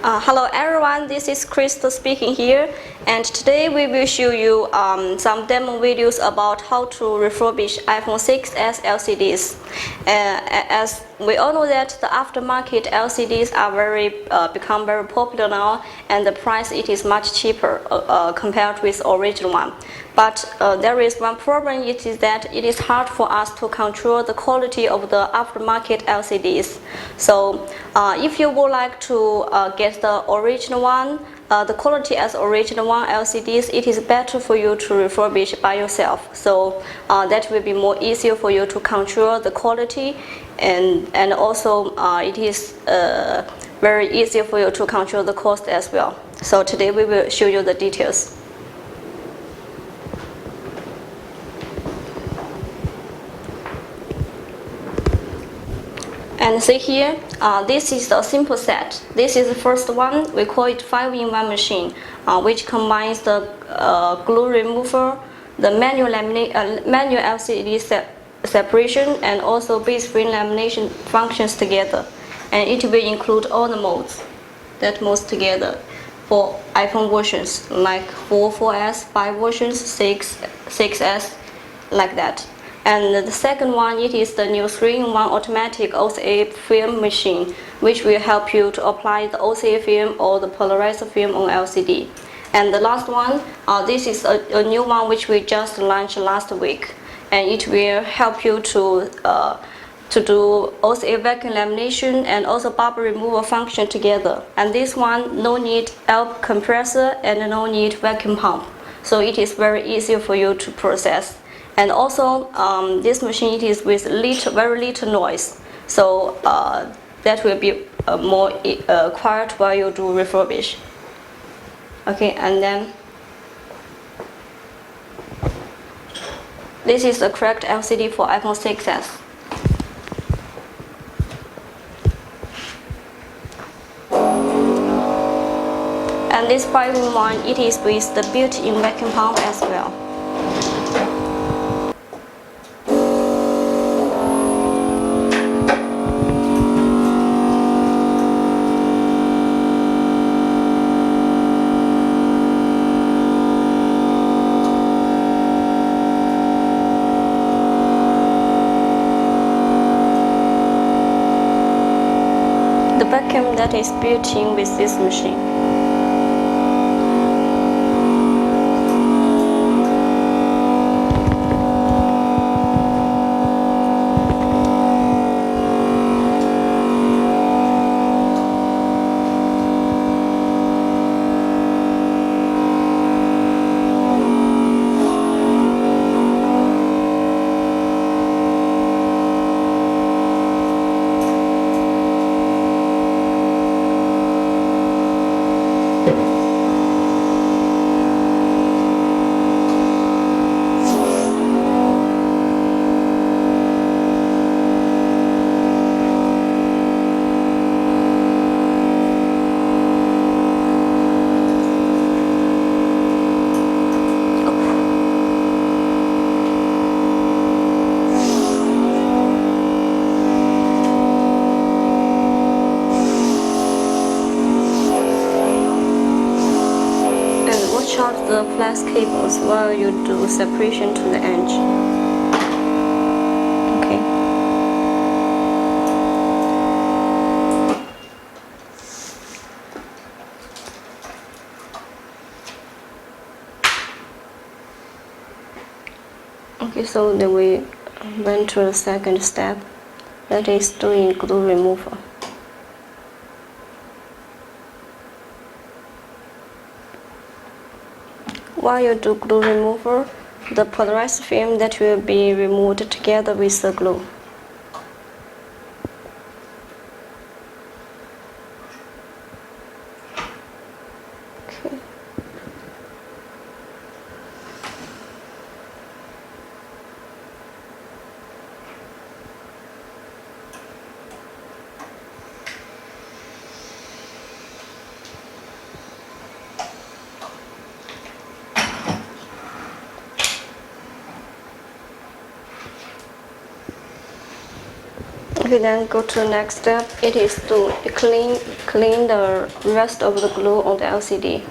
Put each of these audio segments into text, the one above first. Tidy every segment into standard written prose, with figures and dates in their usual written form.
Hello everyone, this is Crystal speaking here, and today we will show you some demo videos about how to refurbish iPhone 6s LCDs. As we all know that the aftermarket LCDs are become very popular now, and the price it is much cheaper compared with original one. But there is one problem, it is that it is hard for us to control the quality of the aftermarket LCDs. So if you would like to get the original one, the quality as original one LCDs, it is better for you to refurbish by yourself. So that will be more easier for you to control the quality, and also it is very easier for you to control the cost as well. So today we will show you the details. And see here, this is a simple set. This is the first one. We call it 5-in-1 machine, which combines the glue remover, the manual LCD separation, and also base frame lamination functions together. And it will include all the modes that moves together for iPhone versions, like 4, 4S, 5 versions, 6, 6S, like that. And the second one, it is the new 3-in-1 automatic OCA film machine, which will help you to apply the OCA film or the polarizer film on LCD. And the last one, this is a new one which we just launched last week, and it will help you to do OCA vacuum lamination and also bubble removal function together. And this one, no need air compressor and no need vacuum pump, so it is very easy for you to process. And also, this machine it is with very little noise, so that will be more quiet while you do refurbish. Okay, and then this is the correct LCD for iPhone 6s. And this 5-in-1, it is with the built-in vacuum pump as well. The vacuum that is built in with this machine. Charge the flex cables while you do separation to the edge. Okay. Okay, so then we went to the second step, that is doing glue removal. While you do glue removal, the polarized film that will be removed together with the glue. Okay. Okay, then go to the next step. It is to clean clean the rest of the glue on the LCD.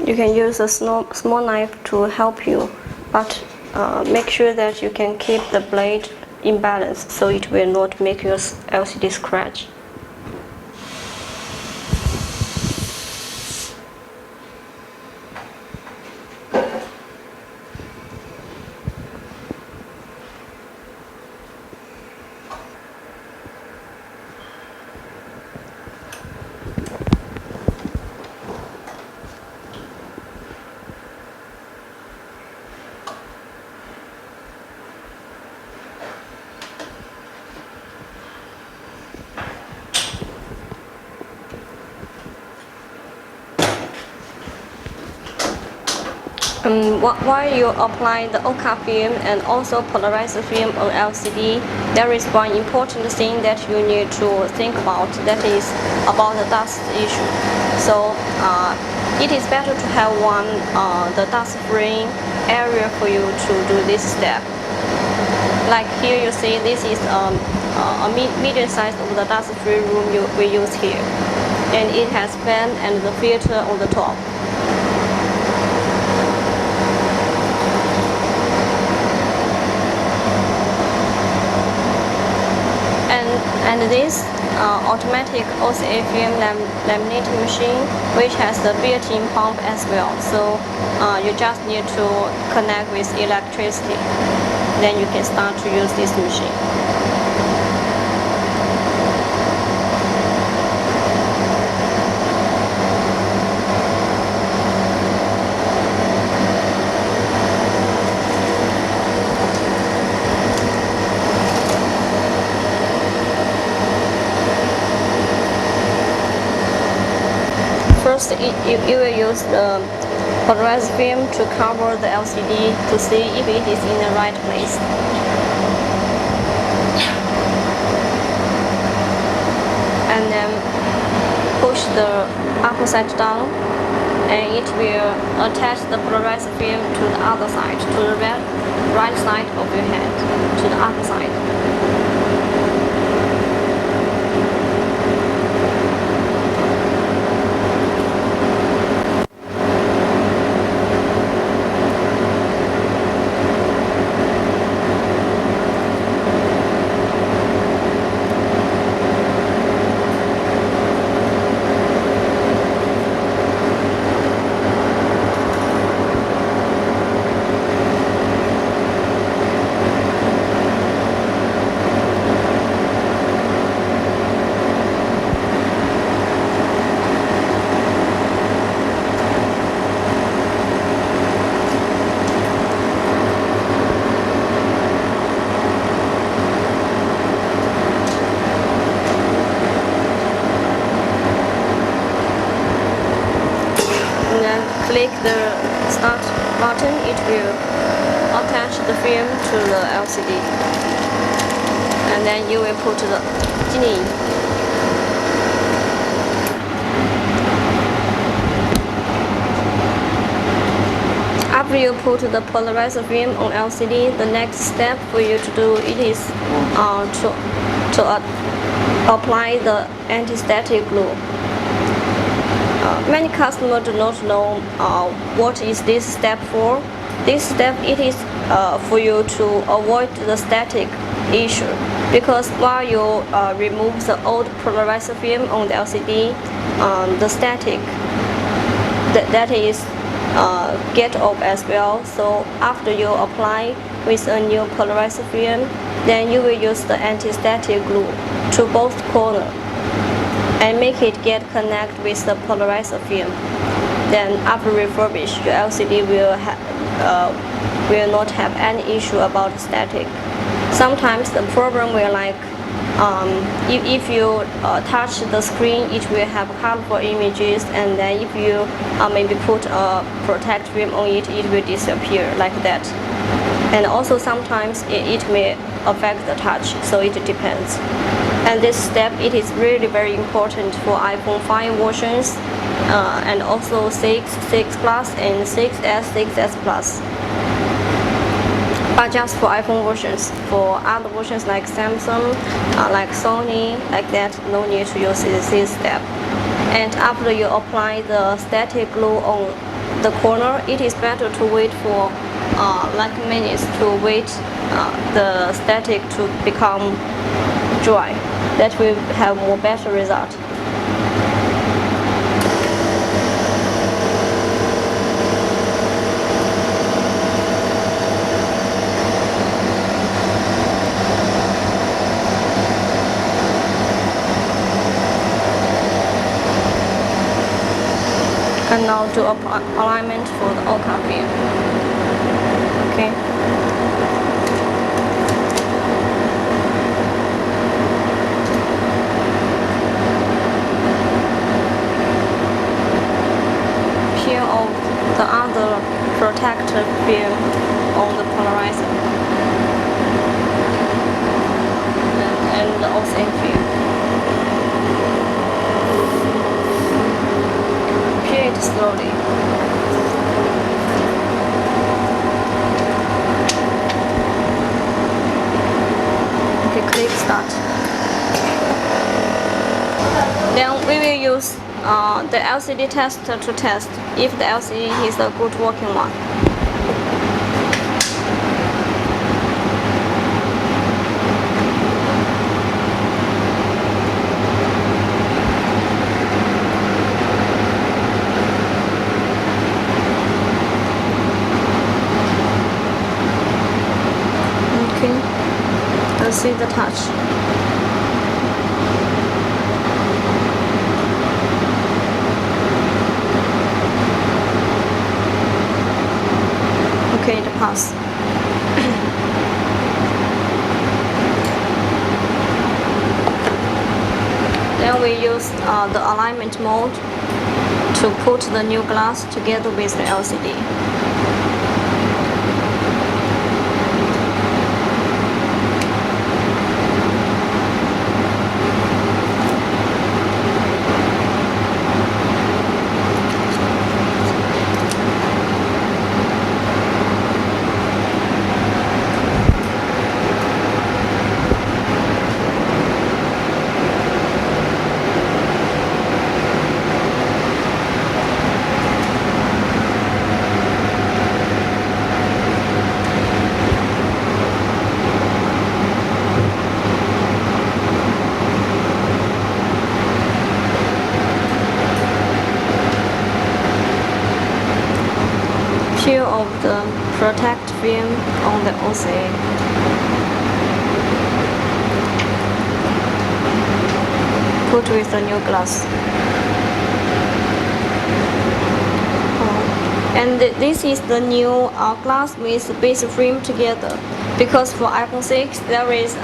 You can use a small knife to help you, but make sure that you can keep the blade in balance so it will not make your LCD scratch. While you apply the OCA film and also polarizer film on LCD, there is one important thing that you need to think about, that is about the dust issue. So it is better to have the dust-free area for you to do this step. Like here you see, this is a medium size of the dust-free room we use here, and it has fan and the filter on the top. And this automatic OCA film laminating machine, which has the built-in pump as well. So you just need to connect with electricity. Then you can start to use this machine. First, you will use the polarized film to cover the LCD to see if it is in the right place. And then push the upper side down, and it will attach the polarized film to the other side, to the right side of your hand, to the upper side. Click the start button, it will attach the film to the LCD. And then you will put the genie. After you put the polarizer film on LCD, the next step for you to do it is to apply the anti-static glue. Many customers do not know what is this step for. This step it is for you to avoid the static issue, because while you remove the old polarizer film on the LCD, the static that is get off as well. So after you apply with a new polarizer film, then you will use the anti-static glue to both corners and make it get connect with the polarizer film. Then after refurbish, your LCD will not have any issue about static. Sometimes the problem will like if you touch the screen, it will have colorful images, and then if you maybe put a protect film on it, it will disappear like that. And also sometimes it may affect the touch, so it depends. And this step, it is really very important for iPhone 5 versions, and also 6, 6 Plus, and 6S, 6S Plus. But just for iPhone versions. For other versions like Samsung, like Sony, like that, no need to use this step. And after you apply the static glue on the corner, it is better to wait for like minutes to wait the static to become dry. That will have more better result. And now do alignment for the Oka film. Okay. Peel off the other protective film on the polarizer and the OCN film. Peel it slowly. Okay, click start. Then we will use the LCD tester to test if the LCD is a good working one. Okay, let's see the touch. Okay, it passed. Then we use the alignment mode to put the new glass together with the LCD. Peel of the protect film on the OCA. Put with the new glass. And this is the new glass with base frame together. Because for iPhone 6, there is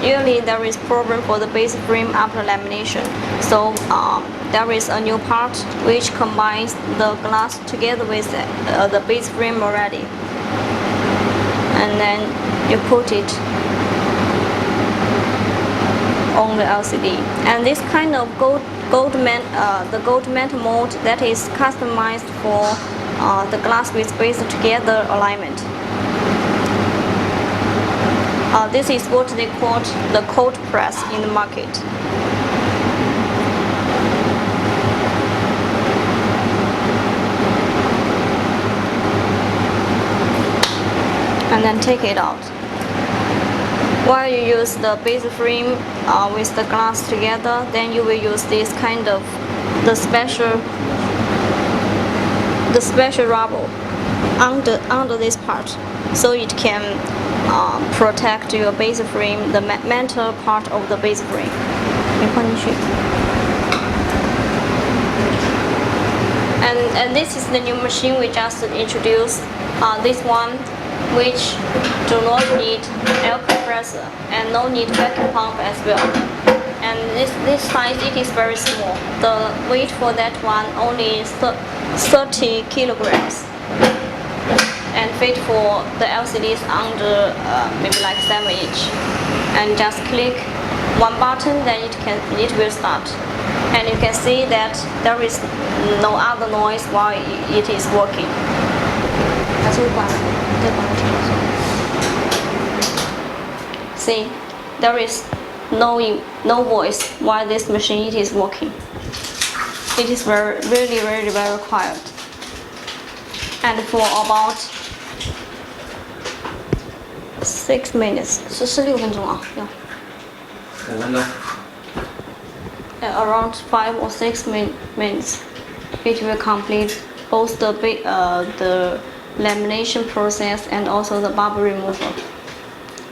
usually there is problem for the base frame after lamination. So there is a new part which combines the glass together with the base frame already. And then you put it on the LCD. And this kind of gold metal mold that is customized for the glass with base together alignment. This is what they call the cold press in the market. And then take it out. While you use the base frame with the glass together, then you will use this kind of the special rubber under this part, so it can protect your base frame, the metal part of the base frame. 你放进去。And this is the new machine we just introduced. This one which do not need air compressor and no need vacuum pump as well. And this size, it is very small. The weight for that one only is 30 kilograms. And fit for the LCDs under maybe like 7 inch. And just click one button, then it will start. And you can see that there is no other noise while it is working. See, there is no voice while this machine is working. It is really very quiet. And for about 6 minutes, 16分钟啊，要。5分钟。Around 5 or 6 minutes, it will complete both the lamination process and also the bubble removal.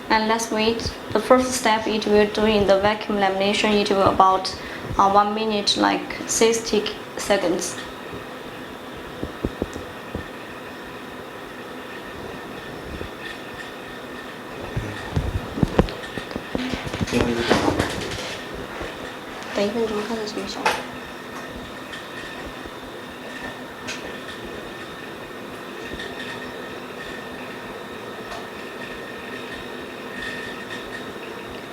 And let's wait. The first step it will do in the vacuum lamination, it will about 1 minute, like 60 seconds.等1分钟，看看什么效果。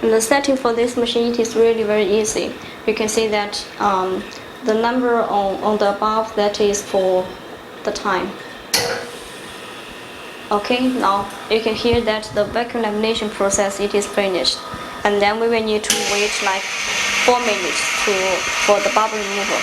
And the setting for this machine, it is really very easy. You can see that the number on the above, that is for the time. Okay, now you can hear that the vacuum lamination process, it is finished. And then we will need to wait like 4 minutes for the bubble removal.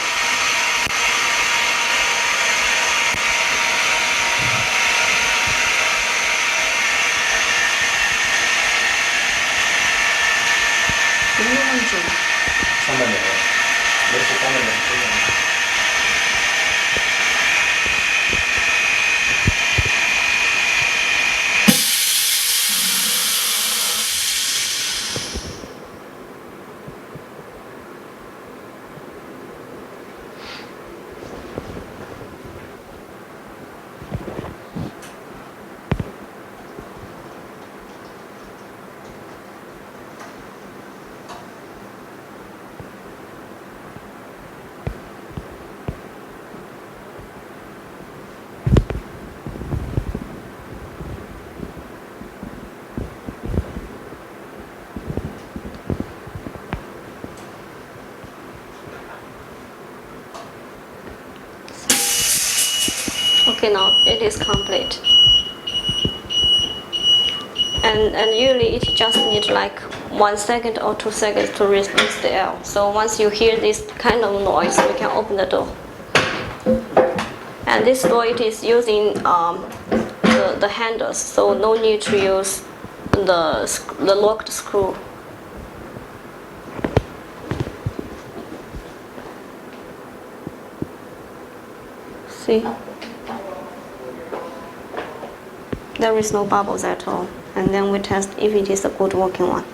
Okay, now it is complete. And usually it just needs like 1 second or 2 seconds to release the air. So once you hear this kind of noise, you can open the door. And this door, it is using the handles, so no need to use the locked screw. See? There is no bubbles at all. And then we test if it is a good working one.